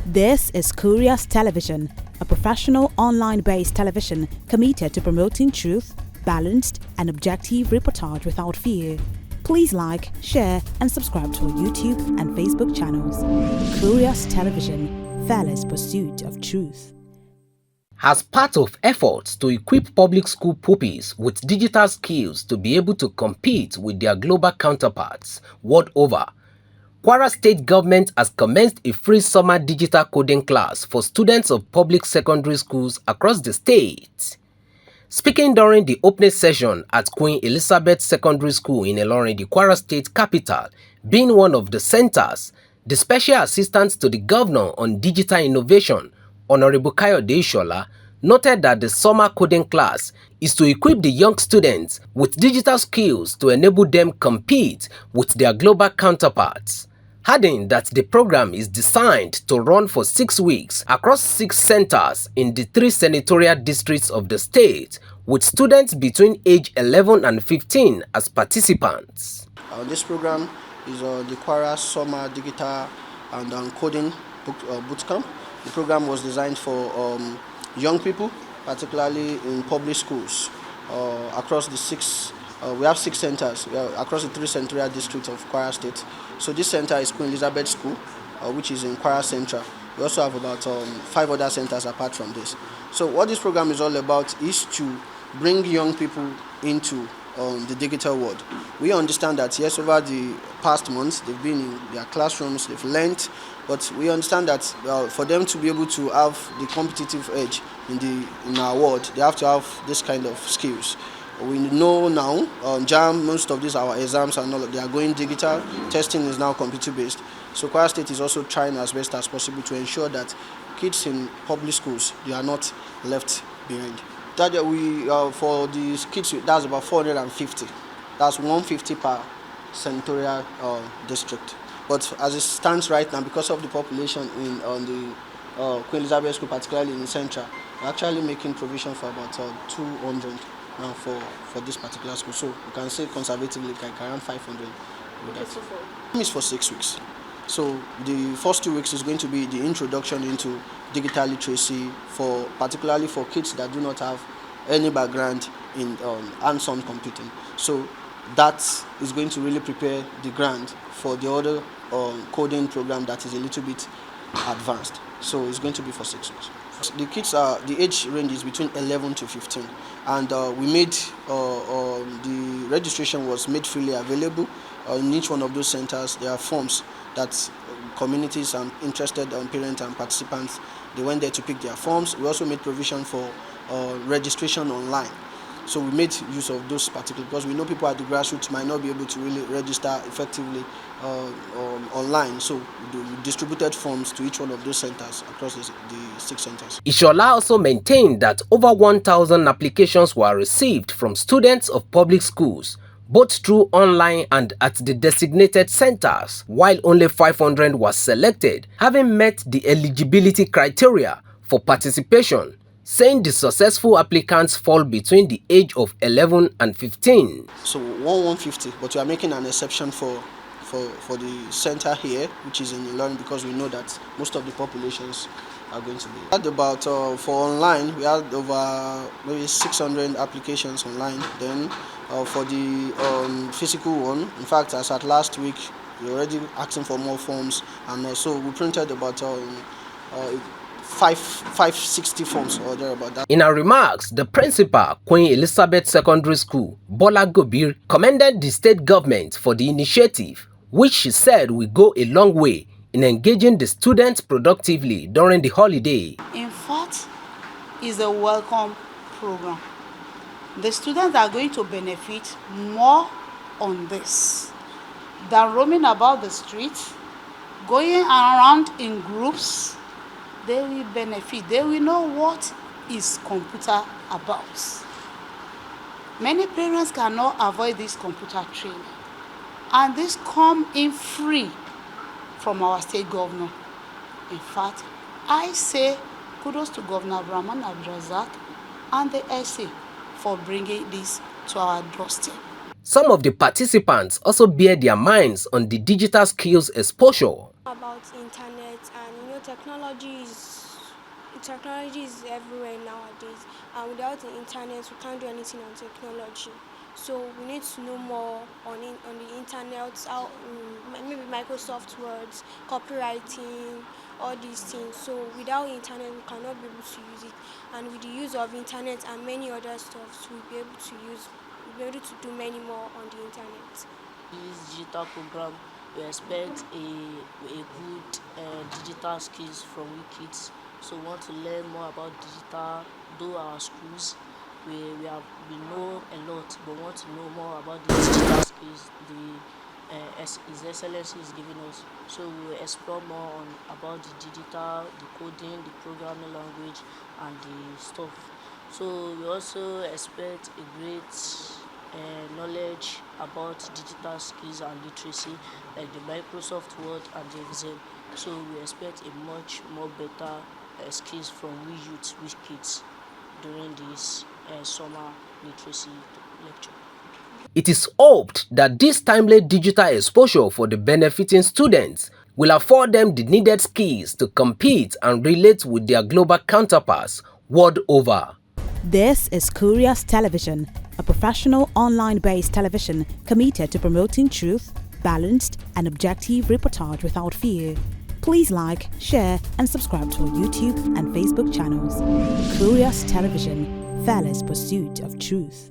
This is Curious Television, a professional online-based television committed to promoting truth, balanced and objective reportage without fear. Please like, share and subscribe to our YouTube and Facebook channels. Curious Television, fearless pursuit of truth. As part of efforts to equip public school pupils with digital skills to be able to compete with their global counterparts world over, Kwara State Government has commenced a free summer digital coding class for students of public secondary schools across the state. Speaking during the opening session at Queen Elizabeth Secondary School in Ilorin, the Kwara State capital, being one of the centers, the Special Assistant to the Governor on Digital Innovation, Honorable Kayode Ishola, noted that the summer coding class is to equip the young students with digital skills to enable them compete with their global counterparts, adding that the program is designed to run for 6 weeks across 6 centers in the 3 senatorial districts of the state, with students between age 11 and 15 as participants. This program is the Kwara Summer Digital and Coding Bootcamp. The program was designed for young people, particularly in public schools across the 6. We have 6 centers across the 3 senatorial districts of Kwara State. So this center is Queen Elizabeth School, which is in Kwara Central. We also have about 5 other centers apart from this. So what this program is all about is to bring young people into the digital world. We understand that yes, over the past months they've been in their classrooms, they've learned, but we understand that for them to be able to have the competitive edge in our world, they have to have this kind of skills. We know now, JAM, most of these our exams and all, they are going digital. Testing is now computer-based. So Kwara State is also trying as best as possible to ensure that kids in public schools, they are not left behind. That we for these kids, that's about 450. That's 150 per senatorial district. But as it stands right now, because of the population on the Queen Elizabeth School, particularly in the central, we're actually making provision for about 200 now for this particular school. So you can say conservatively like around 500. It's for 6 weeks. So the first 2 weeks is going to be the introduction into digital literacy, particularly for kids that do not have any background in hands-on computing. So that is going to really prepare the ground for the other coding program that is a little bit advanced. So it's going to be for 6 weeks. The kids the age range is between 11 to 15, and we made the registration was made freely available. In each one of those centers, there are forms that communities and interested parents and participants, they went there to pick their forms. We also made provision for registration online. So we made use of those particular, because we know people at the grassroots might not be able to really register effectively online. So we distributed forms to each one of those centers across the 6 centers. Ishola also maintained that over 1,000 applications were received from students of public schools, both through online and at the designated centers, while only 500 were selected, having met the eligibility criteria for participation, saying the successful applicants fall between the age of 11 and 15. So 150, but we are making an exception for the center here, which is in Ilorin, because we know that most of the populations are going to be. We had about for online, we had over maybe 600 applications online. Then for the physical one, in fact, as at last week, we're already asking for more forms, and so we printed about 560 forms or thereabout. That. In her remarks, the principal, Queen Elizabeth Secondary School, Bola Gobir, commended the state government for the initiative, which she said will go a long way in engaging the students productively during the holiday. In fact, it's a welcome program. The students are going to benefit more on this than roaming about the streets, going around in groups. They will benefit. They will know what is computer about. Many parents cannot avoid this computer training, and this come in free from our state governor. In fact, I say kudos to Governor Abdulrahman Abdulrazak and the SA for bringing this to our doorstep. Some of the participants also bear their minds on the digital skills exposure. About internet and technology is everywhere nowadays, and without the internet, we can't do anything on technology. So we need to know more on the internet, how maybe Microsoft Words, copywriting, all these things. So without internet, we cannot be able to use it. And with the use of internet and many other stuff, we'll be able to do many more on the internet. This digital program, we expect a good digital skills from we kids. So we want to learn more about digital. Though our schools, we know a lot, but want to know more about the digital skills His Excellency is giving us. So we will explore more about the digital, the coding, the programming language, and the stuff. So we also expect a great knowledge about digital skills and literacy, like the Microsoft Word and the Excel. So we expect a much more better skills from we youth, we kids during this summer literacy lecture. It is hoped that this timely digital exposure for the benefiting students will afford them the needed skills to compete and relate with their global counterparts world over. This is Curious Television, a professional online-based television committed to promoting truth, balanced and objective reportage without fear. Please like, share and subscribe to our YouTube and Facebook channels. Curious Television, fearless pursuit of truth.